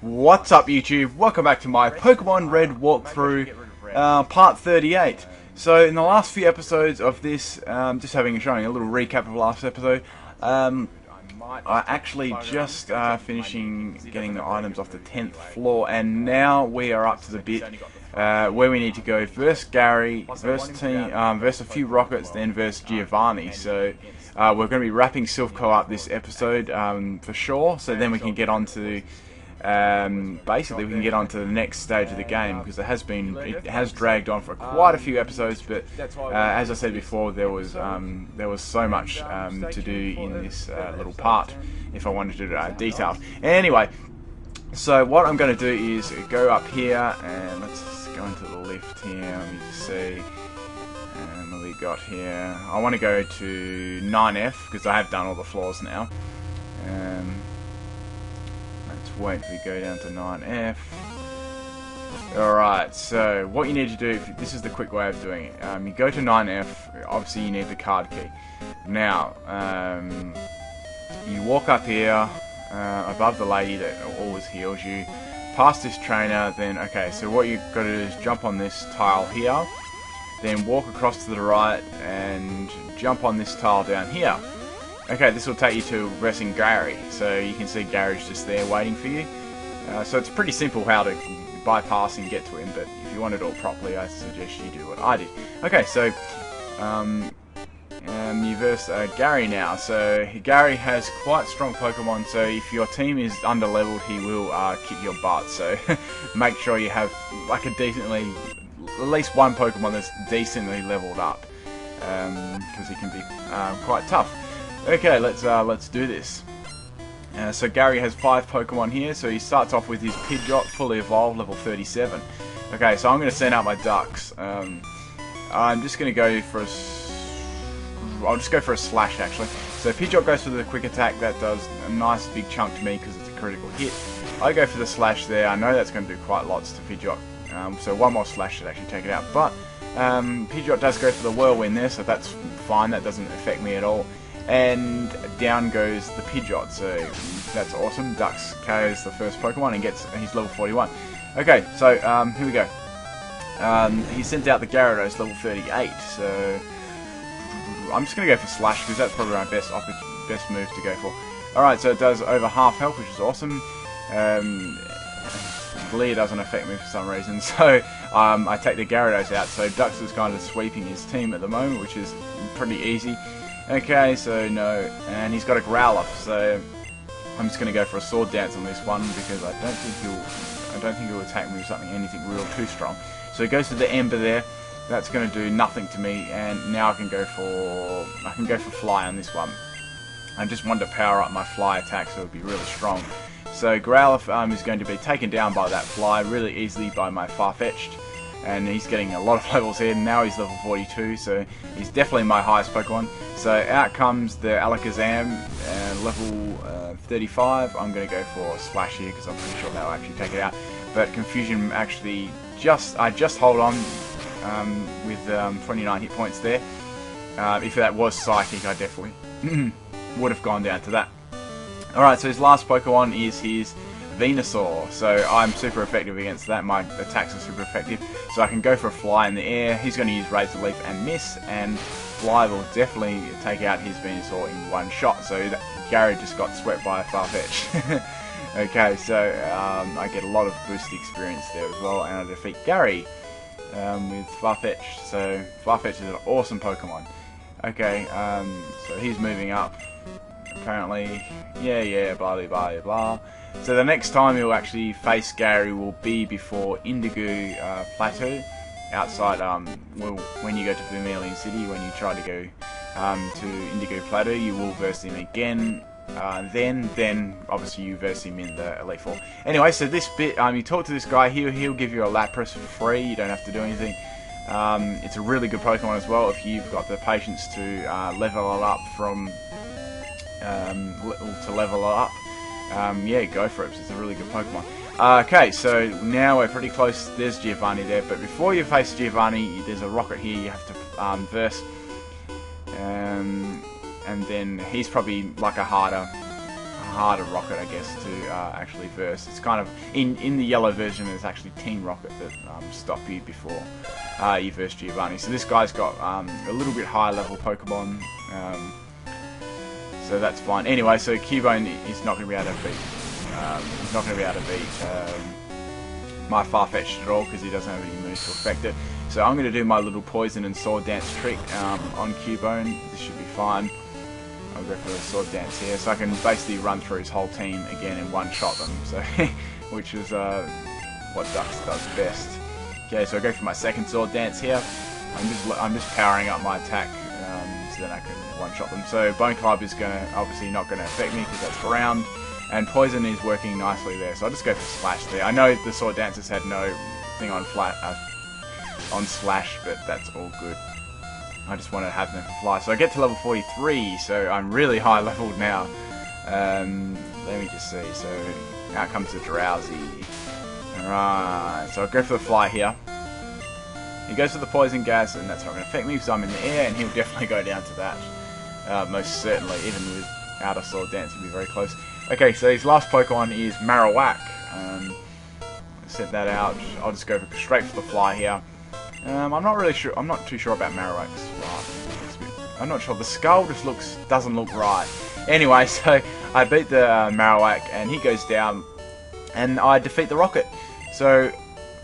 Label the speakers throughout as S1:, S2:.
S1: What's up YouTube? Welcome back to my Pokemon Red walkthrough, part 38. So in the last few episodes of this, just showing a little recap of last episode, I actually just finishing getting the items off the 10th floor, and now we are up to the bit where we need to go versus Gary, versus a few Rockets, then versus Giovanni. So we're going to be wrapping Silph Co up this episode for sure, so then we can get on to basically we can get on to the next stage of the game, because it has dragged on for quite a few episodes, but as I said before, there was so much to do in this little part if I wanted to do details. Anyway, so what I'm going to do is go up here, and let's go into the lift here. Let me just see what we got here. I want to go to 9F because I have done all the floors now. Wait till we go down to 9F. Alright, so what you need to do, this is the quick way of doing it. You go to 9F, obviously you need the card key. Now, you walk up here, above the lady that always heals you, past this trainer, then, okay, so what you've got to do is jump on this tile here, then walk across to the right, and jump on this tile down here. Okay, this will take you to versing Gary, so you can see Gary's just there waiting for you. So it's pretty simple how to bypass and get to him, but if you want to do it properly, I suggest you do what I did. Okay, so you verse Gary now. So Gary has quite strong Pokemon, so if your team is under-leveled, he will kick your butt. So make sure you have like at least one Pokemon that's decently leveled up, because he can be quite tough. Okay, let's do this. So Gary has 5 Pokemon here, so he starts off with his Pidgeot, fully evolved, level 37. Okay, so I'm going to send out my Ducks. I'm just going to go for I'll just go for a Slash, actually. So Pidgeot goes for the quick attack. That does a nice big chunk to me because it's a critical hit. I go for the Slash there. I know that's going to do quite lots to Pidgeot. So one more Slash should actually take it out. But Pidgeot does go for the Whirlwind there, so that's fine. That doesn't affect me at all. And down goes the Pidgeot, so that's awesome. Ducks KOs the first Pokemon and gets his level 41. Okay, so here we go. He sent out the Gyarados level 38, so I'm just going to go for Slash because that's probably my best move to go for. Alright, so it does over half health, which is awesome. Glare doesn't affect me for some reason, so I take the Gyarados out. So Ducks is kind of sweeping his team at the moment, which is pretty easy. Okay, so no, and he's got a Growlithe, so I'm just going to go for a Sword Dance on this one because I don't think he'll attack me with anything real too strong. So he goes to the Ember there. That's going to do nothing to me, and now I can go for Fly on this one. I just want to power up my Fly attack so it'll be really strong. So Growlithe is going to be taken down by that Fly really easily by my Farfetch'd. And he's getting a lot of levels here. Now he's level 42, so he's definitely my highest Pokemon. So out comes the Alakazam, level 35. I'm going to go for Slash here because I'm pretty sure that'll actually take it out. But Confusion actually I just hold on with 29 hit points there. If that was Psychic, I definitely would have gone down to that. Alright, so his last Pokemon is his Venusaur, so I'm super effective against that. My attacks are super effective, so I can go for a Fly in the air. He's going to use Razor Leaf and miss, and Fly will definitely take out his Venusaur in one shot. So Gary just got swept by a Farfetch'd. Okay, so I get a lot of boosted experience there as well, and I defeat Gary with Farfetch'd. So Farfetch'd is an awesome Pokemon. Okay, so he's moving up. Apparently, yeah, blah blah blah blah. So the next time he'll actually face Gary will be before Indigo Plateau, outside when you go to Vermilion City. When you try to go to Indigo Plateau, you will verse him again. Then obviously you verse him in the Elite Four. Anyway, so this bit, you talk to this guy, he'll give you a Lapras for free. You don't have to do anything. It's a really good Pokemon as well if you've got the patience to level it up from level it up. Yeah, go for it. It's a really good Pokemon. Okay, so now we're pretty close. There's Giovanni there, but before you face Giovanni, there's a Rocket here you have to verse. And then he's probably like a harder harder rocket, I guess, to actually verse. It's kind of in the yellow version. There's actually Team Rocket that stop you before you verse Giovanni. So this guy's got a little bit higher level Pokemon, so that's fine. Anyway, so Cubone is not going to be able to beat. He's not going to be able to beat my Farfetch'd at all because he doesn't have any moves to affect it. So I'm going to do my little Poison and Sword Dance trick on Cubone. This should be fine. I'll go for the Sword Dance here, so I can basically run through his whole team again and one-shot them. So, which is what Dux does best. Okay, so I go for my second Sword Dance here. I'm just powering up my attack so then I can one-shot them. So Bone Club is obviously not going to affect me because that's ground, and Poison is working nicely there. So I'll just go for Slash there. I know the Sword Dancers had no thing on on Slash, but that's all good. I just want to have them fly. So I get to level 43, so I'm really high leveled now. Let me just see. So out comes the Drowsy. Alright, so I'll go for the fly here. He goes for the Poison Gas, and that's not going to affect me because I'm in the air, and he'll definitely go down to that. Most certainly, even without a Sword Dance, he'll be very close. Okay, so his last Pokemon is Marowak. Set that out. I'll just go straight for the fly here. I'm not really sure. I'm not too sure about Marowak's fly. I'm not sure. The skull just doesn't look right. Anyway, so I beat the Marowak, and he goes down, and I defeat the Rocket. So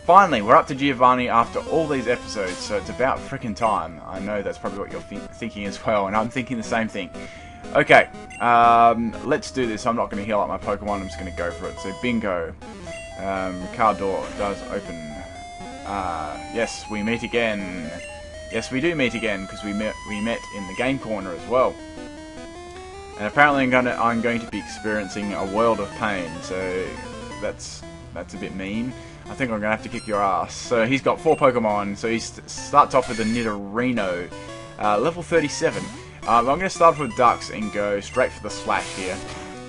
S1: finally, we're up to Giovanni after all these episodes. So it's about frickin' time. I know that's probably what you're thinking as well, and I'm thinking the same thing. Okay, let's do this. I'm not going to heal up my Pokemon. I'm just going to go for it. So bingo. Car door does open. Yes, we meet again. Yes, we do meet again because we met in the game corner as well. And apparently, I'm going to be experiencing a world of pain. So that's a bit mean. I think I'm gonna have to kick your ass. So he's got 4 Pokemon. So he starts off with the Nidorino, level 37. I'm gonna start with Dux and go straight for the Slash here.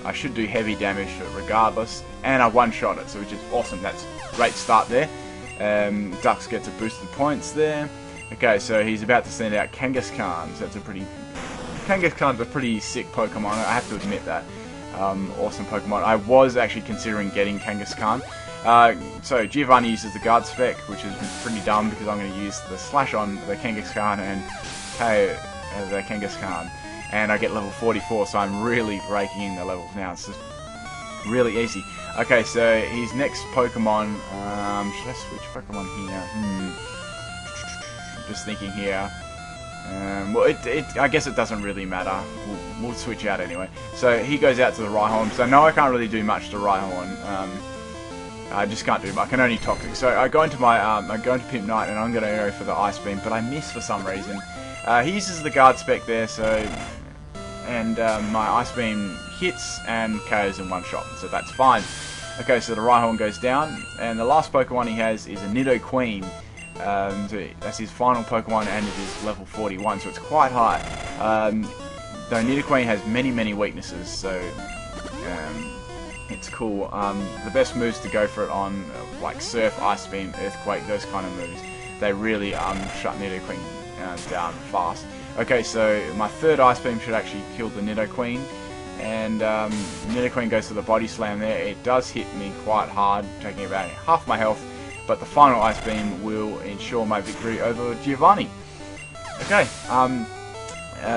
S1: I should do heavy damage regardless, and I one-shot it, so which is awesome. That's a great start there. Dux gets a boosted points there. Okay, so he's about to send out Kangaskhan. So Kangaskhan's a pretty sick Pokemon. I have to admit that. Awesome Pokemon. I was actually considering getting Kangaskhan. So Giovanni uses the guard spec, which is pretty dumb because I'm going to use the Slash on the Kangaskhan and KO the Kangaskhan, and I get level 44. So I'm really raking in the levels now. It's just really easy. Okay, so his next Pokemon. Should I switch Pokemon here? Just thinking here. Well, I guess it doesn't really matter. We'll switch out anyway. So he goes out to the Rhyhorn. So no, I can't really do much to Rhyhorn. I just can't do much. I can only Toxic. So I go into my, I go into PIMPNITE, and I'm going to go for the Ice Beam, but I miss for some reason. He uses the guard spec there, so, and my Ice Beam hits and KOs in one shot, so that's fine. Okay, so the Rhyhorn goes down, and the last Pokemon he has is a Nidoqueen. So that's his final Pokemon, and it is level 41, so it's quite high. Though Nidoqueen has many weaknesses, so it's cool. The best moves to go for it on, like Surf, Ice Beam, Earthquake, those kind of moves, they really shut Nidoqueen down fast. Okay, so my third Ice Beam should actually kill the Nidoqueen, and Nidoqueen goes to the Body Slam there. It does hit me quite hard, taking about half my health, but the final Ice Beam will ensure my victory over Giovanni. Okay,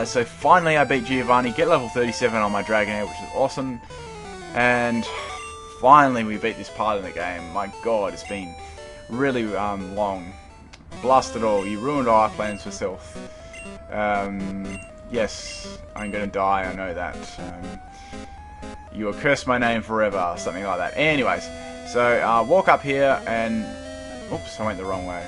S1: so finally I beat Giovanni, get level 37 on my Dragonair, which is awesome. And finally we beat this part of the game. My god, it's been really long. Blast it all. You ruined all our plans for Silph. Yes, I'm gonna die, I know that. You will curse my name forever, something like that. Anyways, so walk up here and... Oops, I went the wrong way.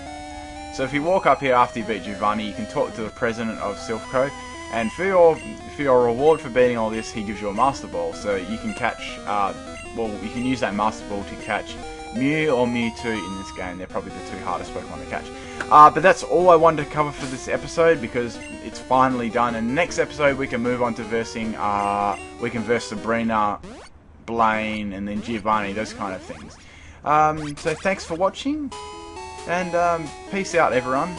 S1: So if you walk up here after you beat Giovanni, you can talk to the president of Silph Co. And for your reward for beating all this, he gives you a Master Ball. So you can catch, well, you can use that Master Ball to catch Mew or Mewtwo in this game. They're probably the 2 hardest Pokemon to catch. But that's all I wanted to cover for this episode because it's finally done. And next episode we can move on to versing, we can verse Sabrina, Blaine, and then Giovanni, those kind of things. So thanks for watching, and peace out everyone.